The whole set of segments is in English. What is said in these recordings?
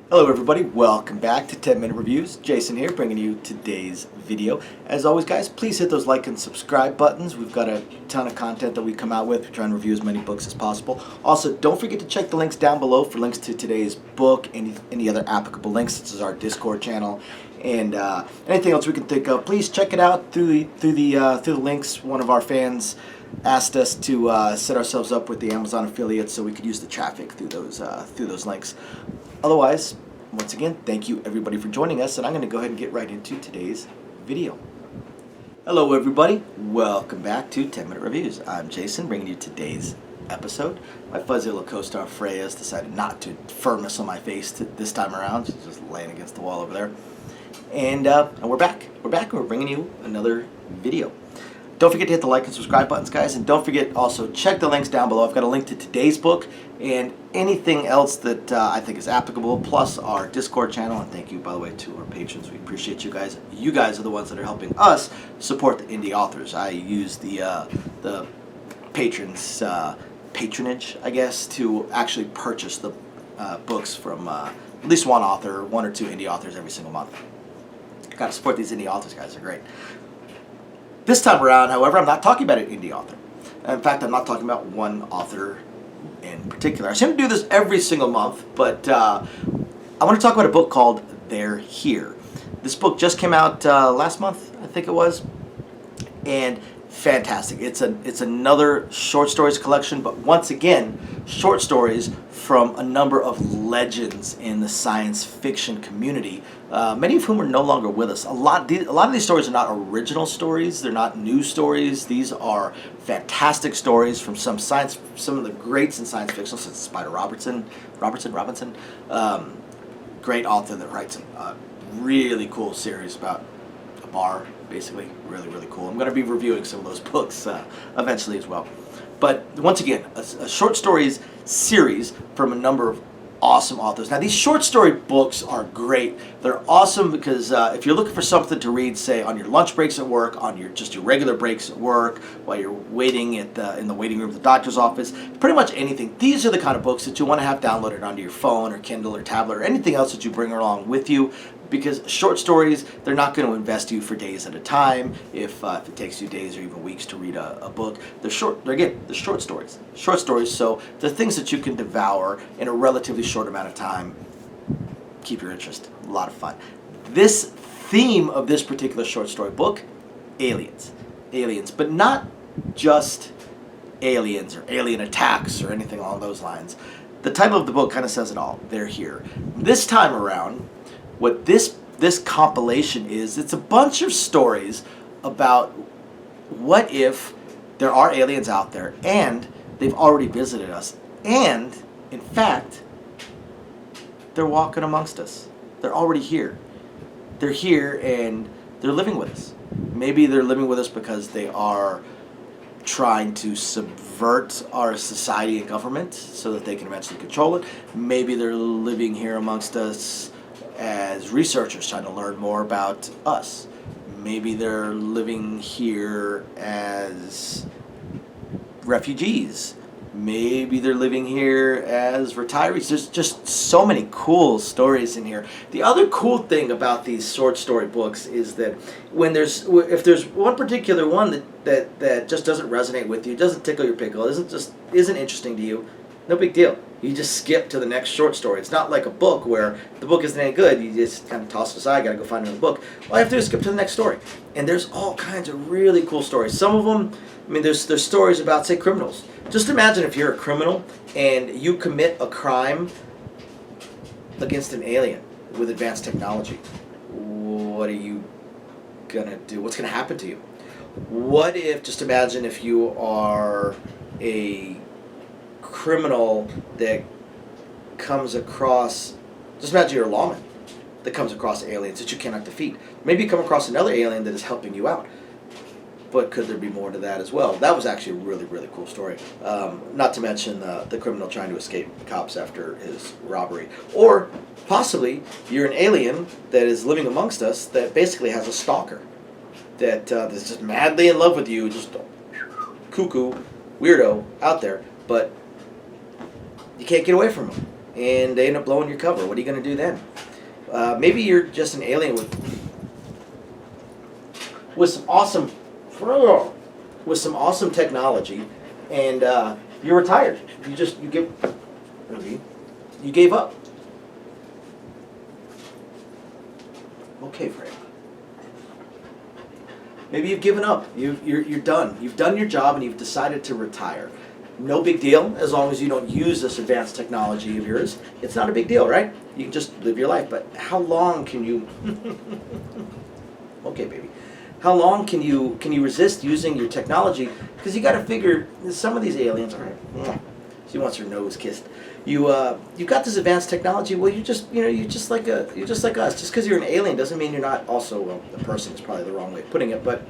Hello everybody, welcome back to 10 Minute Reviews. Jason here bringing you today's video. As always guys, please hit those like and subscribe buttons. We've got a ton of content that we come out with. We're trying to review as many books as possible. Also, don't forget to check the links down below for links to today's book, any other applicable links such as our Discord channel, and anything else we can think of. Please check it out through the links. One of our fans asked us to set ourselves up with the Amazon affiliate so we could use the traffic through those links. Otherwise, once again, thank you everybody for joining us, and I'm going to go ahead and get right into today's video. Hello everybody, welcome back to 10 Minute Reviews. I'm Jason bringing you today's episode. My fuzzy little co-star Freya has decided not to firmness on my face this time around. She's just laying against the wall over there. And we're back. We're bringing you another video. Don't forget to hit the like and subscribe buttons, guys, and don't forget also check the links down below. I've got a link to today's book and anything else that I think is applicable, plus our Discord channel. And thank you, by the way, to our patrons. We appreciate you guys. You guys are the ones that are helping us support the indie authors. I use the patrons' patronage, I guess, to actually purchase the books from at least one author, one or two indie authors every single month. Got to support these indie authors, guys. They're great. This time around, however, I'm not talking about an indie author. In fact, I'm not talking about one author in particular. I seem to do this every single month, but I want to talk about a book called They're Here. This book just came out last month, I think it was, and fantastic. It's another short stories collection, but once again, short stories from a number of legends in the science fiction community, many of whom are no longer with us. A lot of these stories are not original stories. They're not new stories. These are fantastic stories from some of the greats in science fiction, such as Spider Robertson, great author that writes a really cool series about a bar, basically. Really cool. I'm going to be reviewing some of those books eventually as well. But once again, a short stories series from a number of awesome authors. Now, these short story books are great. They're awesome because if you're looking for something to read, say, on your lunch breaks at work, on your regular breaks at work, while you're waiting in the waiting room at the doctor's office, pretty much anything. These are the kind of books that you want to have downloaded onto your phone or Kindle or tablet or anything else that you bring along with you. Because short stories, they're not going to invest you for days at a time. If it takes you days or even weeks to read a book, they're short. They're short stories. Short stories, so they're things that you can devour in a relatively short amount of time. Keep your interest. A lot of fun. This theme of this particular short story book, aliens, but not just aliens or alien attacks or anything along those lines. The title of the book kind of says it all. They're here. This time around, what this compilation is, it's a bunch of stories about what if there are aliens out there and they've already visited us, and in fact they're walking amongst us. They're already here. They're here and they're living with us. Maybe they're living with us because they are trying to subvert our society and government so that they can eventually control it. Maybe they're living here amongst us as researchers trying to learn more about us. Maybe they're living here as refugees. Maybe they're living here as retirees. There's just so many cool stories in here. The other cool thing about these short story books is that if there's one particular one that just doesn't resonate with you, doesn't tickle your pickle, isn't interesting to you, no big deal. You just skip to the next short story. It's not like a book where if the book isn't any good, you just kind of toss it aside, gotta go find another book. All you have to do is skip to the next story. And there's all kinds of really cool stories. Some of them, there's stories about, say, criminals. Just imagine if you're a criminal and you commit a crime against an alien with advanced technology. What are you gonna do? What's gonna happen to you? What if, just imagine if you are a criminal that comes across, just imagine you're a lawman that comes across aliens that you cannot defeat. Maybe you come across another alien that is helping you out. But could there be more to that as well? That was actually a really cool story. Not to mention the criminal trying to escape cops after his robbery. Or possibly you're an alien that is living amongst us that basically has a stalker that is just madly in love with you, just cuckoo, weirdo out there, but you can't get away from him. and they end up blowing your cover. What are you going to do then? Maybe you're just an alien with some awesome technology, and you're retired. You gave up. Okay, Frank. Maybe you've given up. You're done. You've done your job and you've decided to retire. No big deal, as long as you don't use this advanced technology of yours. It's not a big deal, right? You can just live your life. But how long can you... Okay, baby. How long can you resist using your technology? Because you got to figure, some of these aliens, all right, she wants her nose kissed. You got this advanced technology. Well, you're just like us. Just because you're an alien doesn't mean you're not also, well, a person is probably the wrong way of putting it, but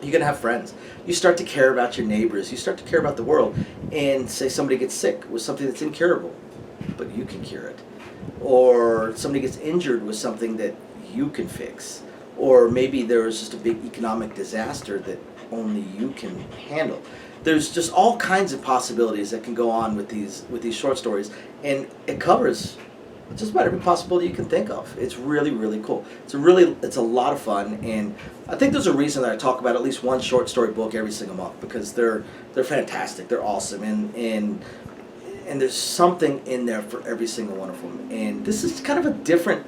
you're gonna have friends. You start to care about your neighbors. You start to care about the world. And say somebody gets sick with something that's incurable, but you can cure it, or somebody gets injured with something that you can fix, or maybe there's just a big economic disaster that only you can handle. There's just all kinds of possibilities that can go on with these short stories, and it covers just about every possibility you can think of. It's really, really cool. It's a lot of fun, and I think there's a reason that I talk about at least one short story book every single month, because they're fantastic, they're awesome, and there's something in there for every single one of them. And this is kind of a different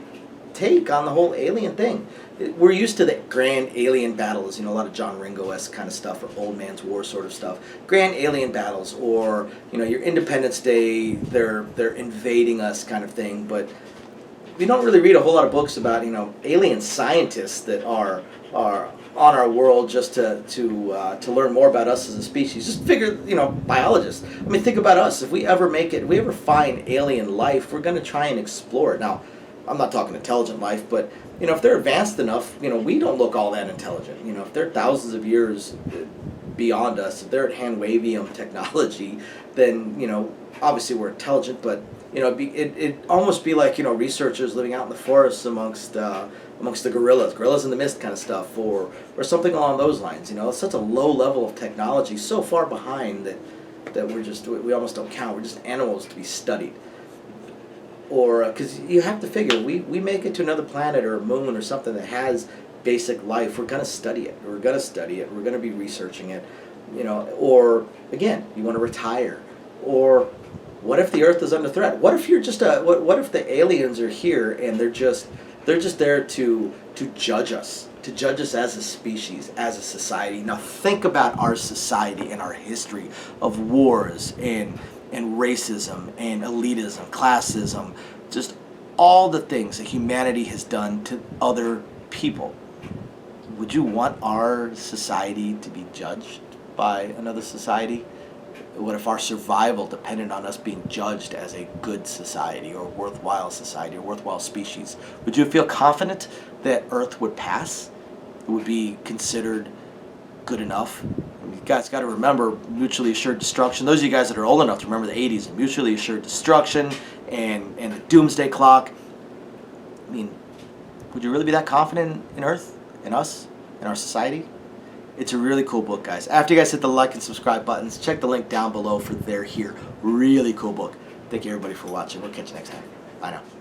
take on the whole alien thing. We're used to the grand alien battles, a lot of John Ringo-esque kind of stuff, or Old Man's War sort of stuff. Grand alien battles, or your Independence Day, they're invading us kind of thing. But we don't really read a whole lot of books about alien scientists that are on our world just to learn more about us as a species. Just figure, biologists. I mean, think about us. If we ever find alien life, we're going to try and explore it. Now, I'm not talking intelligent life, but if they're advanced enough, we don't look all that intelligent. If they're thousands of years beyond us, if they're at hand-wavium technology, then obviously we're intelligent. But it'd almost be like researchers living out in the forests amongst the gorillas in the mist kind of stuff, or something along those lines. It's such a low level of technology, so far behind that we almost don't count. We're just animals to be studied. Or because you have to figure, we make it to another planet or a moon or something that has basic life, we're going to study it. We're going to be researching it. Or again, you want to retire. Or what if the Earth is under threat? What if you're just what if the aliens are here and they're just there to judge us, as a species, as a society? Now think about our society and our history of wars and racism and elitism, classism, just all the things that humanity has done to other people. Would you want our society to be judged by another society? What if our survival depended on us being judged as a good society, or worthwhile society, or worthwhile species? Would you feel confident that Earth would pass? It would be considered good enough? You guys got to remember mutually assured destruction. Those of you guys that are old enough to remember the 80s and mutually assured destruction and the doomsday clock. I mean, would you really be that confident in Earth, in us, in our society? It's a really cool book, guys. After you guys hit the like and subscribe buttons, check the link down below for They're Here. Really cool book. Thank you, everybody, for watching. We'll catch you next time. Bye now.